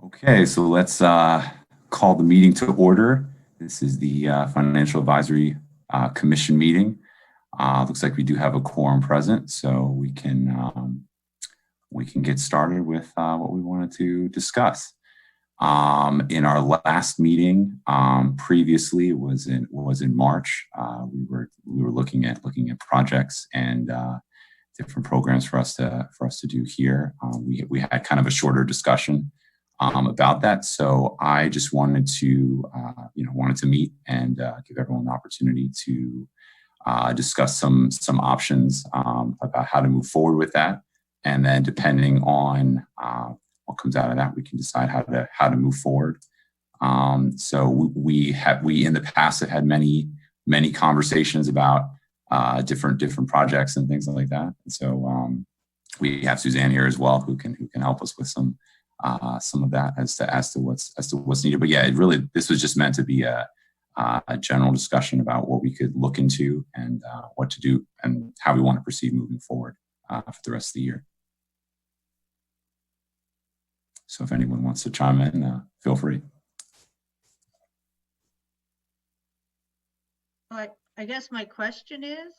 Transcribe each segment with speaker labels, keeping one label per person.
Speaker 1: Okay, so let's call the meeting to order. This is the Financial Advisory Commission meeting. Looks like we do have a quorum present, so we can get started with what we wanted to discuss. In our last meeting, previously it was in March. We were looking at projects and different programs for us to do here. We had kind of a shorter discussion about that. So I just wanted to meet and give everyone an opportunity to discuss some options about how to move forward with that. And then depending on what comes out of that, we can decide how to move forward. So we in the past have had many conversations about different projects and things like that. And so we have Suzanne here as well, who can help us with some of that as to what's needed. But yeah, this was just meant to be a general discussion about what we could look into and what to do and how we want to proceed moving forward for the rest of the year. So if anyone wants to chime in, feel free.
Speaker 2: I guess my question is,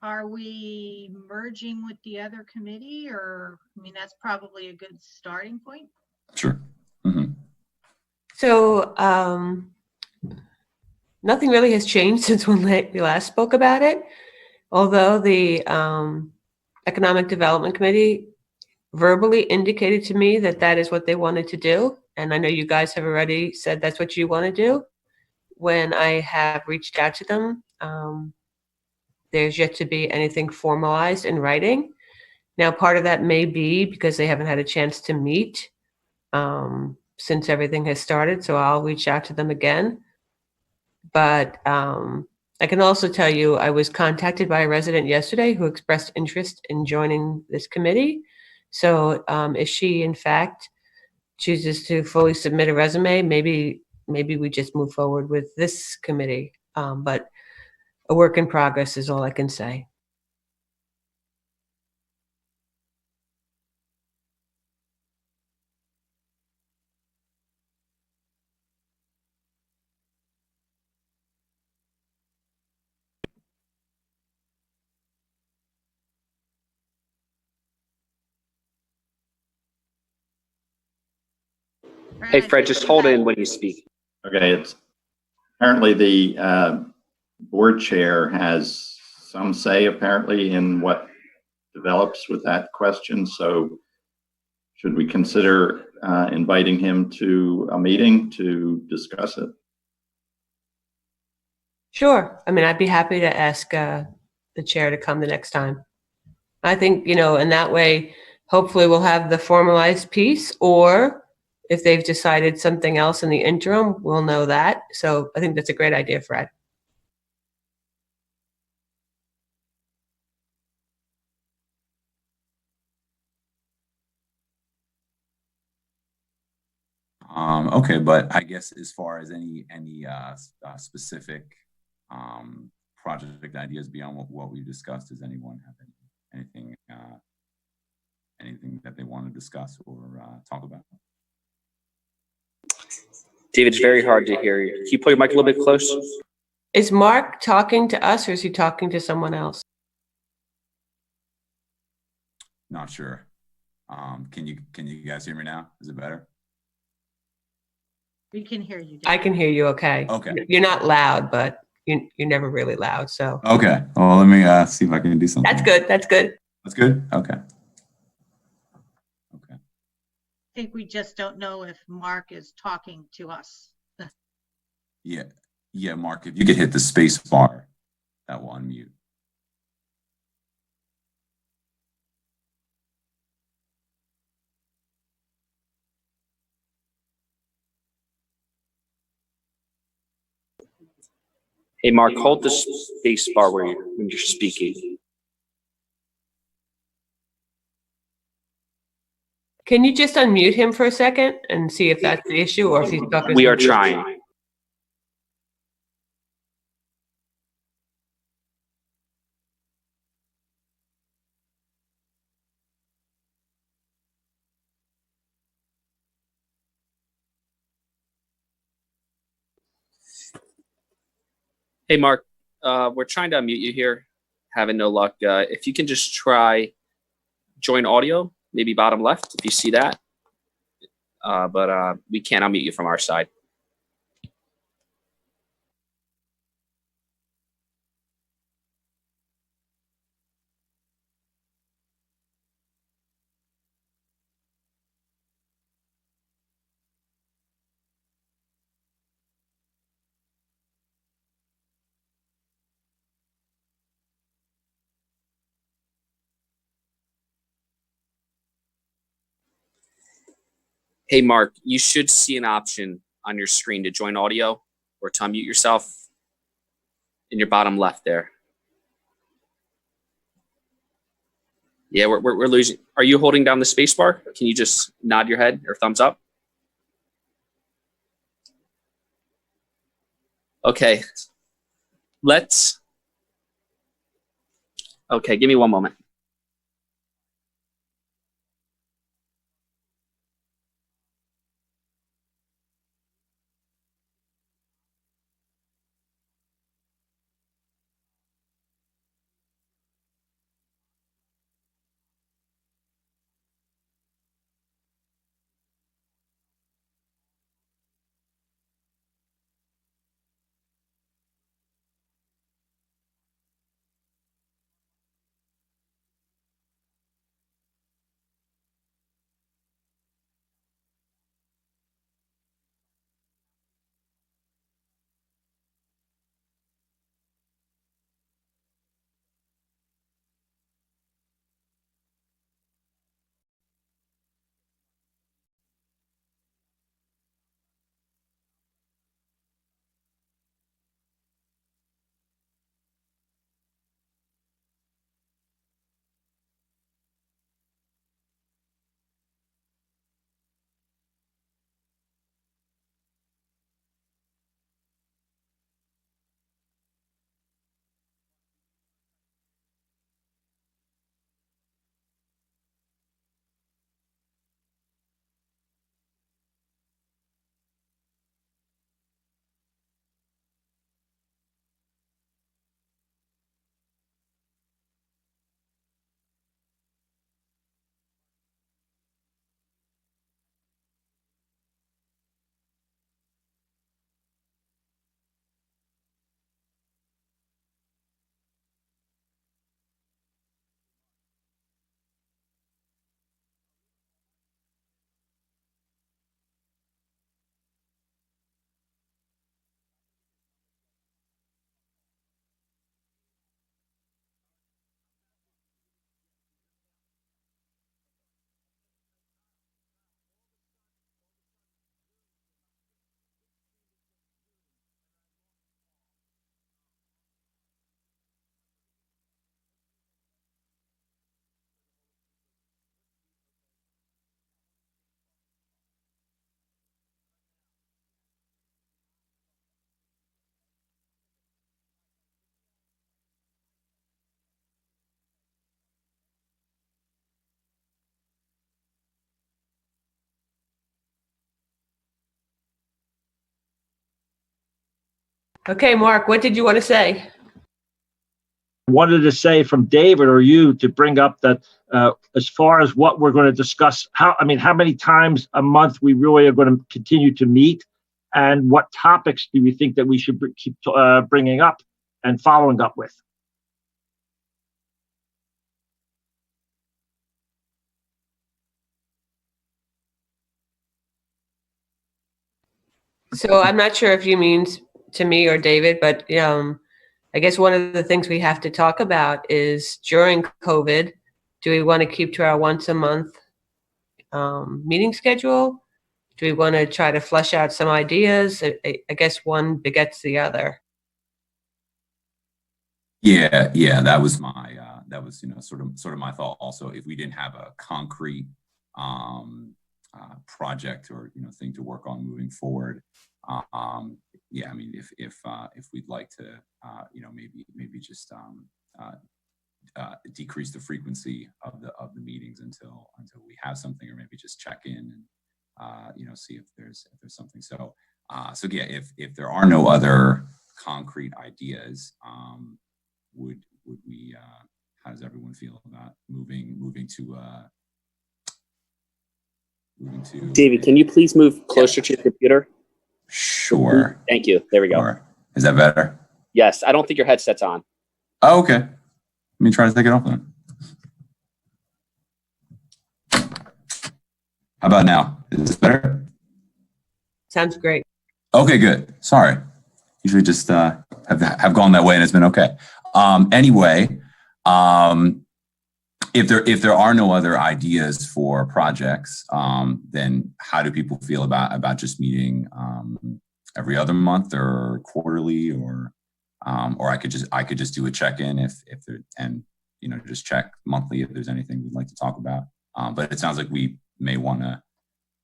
Speaker 2: are we merging with the other committee, or, I mean, that's probably a good starting point.
Speaker 1: Sure. Mm-hmm.
Speaker 3: So nothing really has changed since when we last spoke about it, although the Economic Development Committee verbally indicated to me that is what they wanted to do. And I know you guys have already said that's what you want to do. When I have reached out to them, there's yet to be anything formalized in writing. Now, part of that may be because they haven't had a chance to meet since everything has started. So I'll reach out to them again. But I can also tell you I was contacted by a resident yesterday who expressed interest in joining this committee. So if she, in fact, chooses to fully submit a resume, maybe we just move forward with this committee. But a work in progress is all I can say.
Speaker 4: Hey, Fred, just hold in when you speak.
Speaker 5: Okay, it's apparently the board chair has some say apparently in what develops with that question. So should we consider inviting him to a meeting to discuss it?
Speaker 3: Sure. I mean, I'd be happy to ask the chair to come the next time. I think, in that way, hopefully we'll have the formalized piece, or if they've decided something else in the interim, we'll know that. So I think that's a great idea, Fred.
Speaker 1: Okay, but I guess as far as any specific project ideas beyond what we've discussed, does anyone have anything that they want to discuss or talk about?
Speaker 4: David, it's very hard to hear you. Can you put your mic a little bit close?
Speaker 3: Is Mark talking to us, or is he talking to someone else?
Speaker 1: Not sure. Can you guys hear me now? Is it better?
Speaker 2: We can hear you.
Speaker 3: I can hear you okay.
Speaker 1: Okay.
Speaker 3: You're not loud, but you're never really loud, so.
Speaker 1: Okay. Well, let me see if I can do something.
Speaker 3: That's good. That's good.
Speaker 1: That's good? Okay. Okay.
Speaker 2: I think we just don't know if Mark is talking to us.
Speaker 1: Yeah, Mark, if you could hit the space bar, that will unmute.
Speaker 4: Hey, Mark, hold the space bar when you're speaking.
Speaker 3: Can you just unmute him for a second and see if that's the issue, or if he's talking?
Speaker 4: We are trying. Hey, Mark, we're trying to unmute you here. Having no luck. If you can just try join audio, maybe bottom left, if you see that. But we can't unmute you from our side. Hey, Mark, you should see an option on your screen to join audio or to unmute yourself in your bottom left there. Yeah, we're losing. Are you holding down the space bar? Can you just nod your head or thumbs up? Okay. Okay, give me one moment.
Speaker 3: Okay, Mark, what did you want to say?
Speaker 6: Wanted to say from David or you to bring up that as far as what we're going to discuss, how many times a month we really are going to continue to meet, and what topics do we think that we should keep bringing up and following up with?
Speaker 3: So I'm not sure if you mean to me or David, but I guess one of the things we have to talk about is during COVID, do we want to keep to our once a month meeting schedule? Do we want to try to flesh out some ideas? I guess one begets the other.
Speaker 1: Yeah, that was my sort of my thought also. If we didn't have a concrete project or thing to work on moving forward, yeah, I mean, if we'd like to maybe just decrease the frequency of the meetings until we have something, or maybe just check in and see if there's something. So yeah, if there are no other concrete ideas, would we, how does everyone feel about moving to
Speaker 4: David, can you please move closer to your computer?
Speaker 1: Sure.
Speaker 4: Thank you. There we go.
Speaker 1: Sure. Is that better?
Speaker 4: Yes, I don't think your headset's on.
Speaker 1: Oh, okay. Let me try to take it off then. How about now? Is this better?
Speaker 3: Sounds great.
Speaker 1: Okay, good. Sorry. Usually just have gone that way and it's been okay. Anyway, if there are no other ideas for projects, then how do people feel about just meeting every other month or quarterly, or I could just do a check-in if there, and just check monthly if there's anything we'd like to talk about. But it sounds like we may want to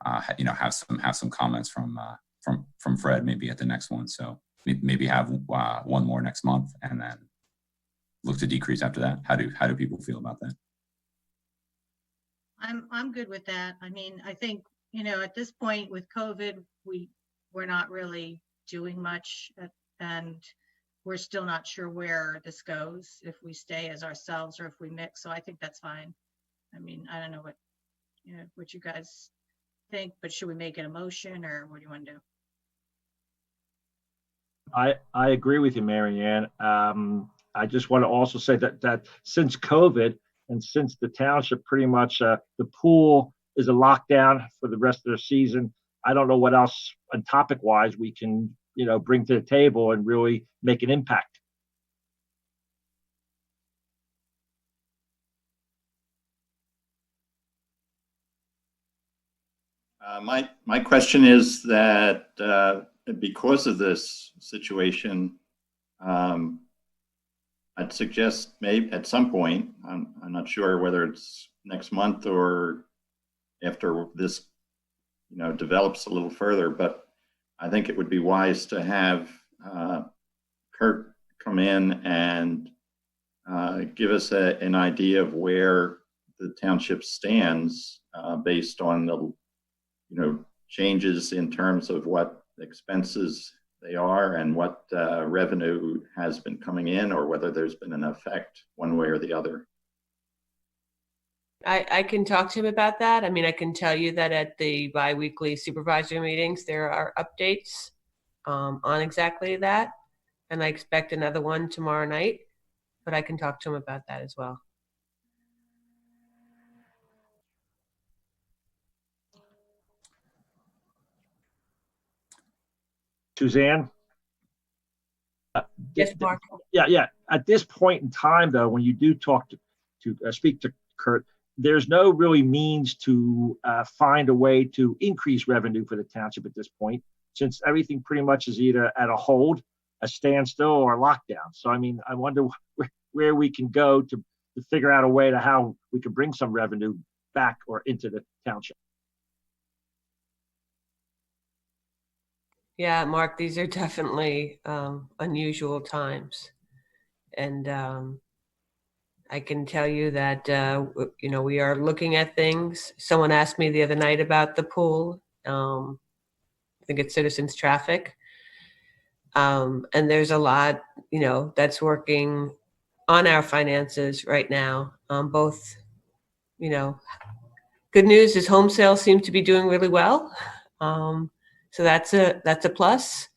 Speaker 1: have some comments from Fred maybe at the next one. So maybe have one more next month and then look to decrease after that. How do people feel about that?
Speaker 2: I'm good with that. I mean, I think, at this point with COVID, we're not really doing much, and we're still not sure where this goes, if we stay as ourselves or if we mix. So I think that's fine. I mean, I don't know what you guys think, but should we make it a motion, or what do you want to do?
Speaker 6: I agree with you, Mary Ann. I just want to also say that since COVID and since the township pretty much the pool is a lockdown for the rest of the season, I don't know what else on topic wise we can bring to the table and really make an impact.
Speaker 5: My question is that because of this situation, I'd suggest maybe at some point, I'm not sure whether it's next month or after this, develops a little further, but I think it would be wise to have Kurt come in and give us an idea of where the township stands based on the, changes in terms of what expenses they are and what revenue has been coming in, or whether there's been an effect one way or the other.
Speaker 3: I can talk to him about that. I mean, I can tell you that at the biweekly supervisory meetings, there are updates on exactly that. And I expect another one tomorrow night, but I can talk to him about that as well.
Speaker 6: Suzanne?
Speaker 3: Yes, Mark.
Speaker 6: Yeah. At this point in time, though, when you do talk to speak to Kurt, there's no really means to find a way to increase revenue for the township at this point, since everything pretty much is either at a hold, a standstill, or a lockdown. So, I mean, I wonder where we can go to figure out a way to how we can bring some revenue back or into the township.
Speaker 3: Yeah, Mark, these are definitely unusual times. And I can tell you that, we are looking at things. Someone asked me the other night about the pool. I think it's Citizens Traffic. And there's a lot, that's working on our finances right now. Both, good news is home sales seem to be doing really well. So that's a plus.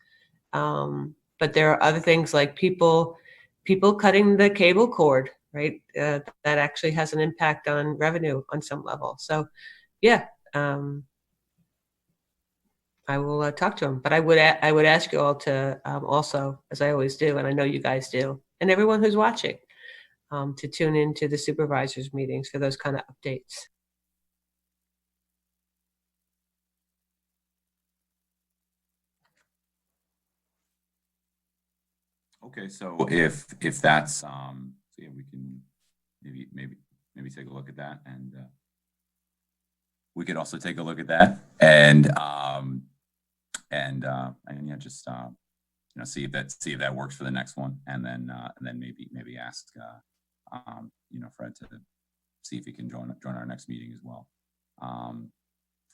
Speaker 3: But there are other things like people cutting the cable cord, right? That actually has an impact on revenue on some level. So yeah, I will talk to him, but I would ask you all to also, as I always do, and I know you guys do, and everyone who's watching, to tune into the supervisors meetings for those kind of updates.
Speaker 1: Okay, so if that's so yeah, we can maybe take a look at that, and we could also take a look at that, and yeah, just see if that works for the next one, and then maybe ask Fred to see if he can join our next meeting as well,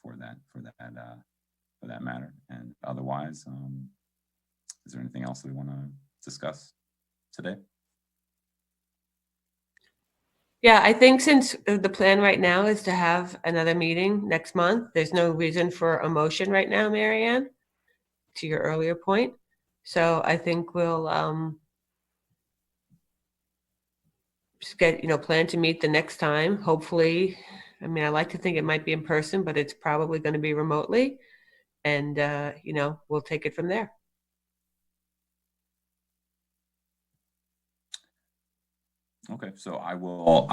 Speaker 1: for that matter. And otherwise, Is there anything else we want to discuss today?
Speaker 3: Yeah, I think since the plan right now is to have another meeting next month, there's no reason for a motion right now, Mary Ann, to your earlier point. So I think we'll just get, plan to meet the next time, hopefully. I mean, I like to think it might be in person, but it's probably going to be remotely. And, we'll take it from there.
Speaker 1: Okay, so I will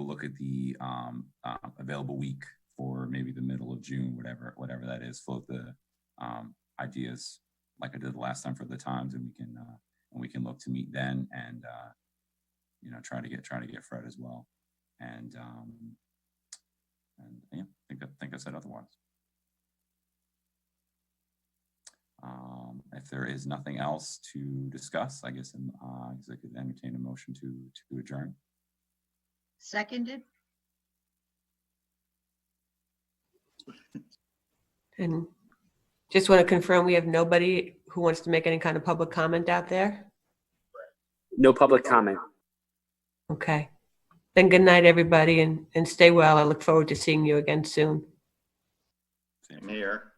Speaker 1: look at the available week for maybe the middle of June, whatever that is, float the ideas like I did the last time for the times, and we can look to meet then, and try to get Fred as well, and yeah, I think I said otherwise. If there is nothing else to discuss, I guess I could entertain a motion to adjourn.
Speaker 2: Seconded.
Speaker 3: And just want to confirm we have nobody who wants to make any kind of public comment out there.
Speaker 4: No public comment.
Speaker 3: Okay. Then good night, everybody, and stay well. I look forward to seeing you again soon.
Speaker 5: Same here.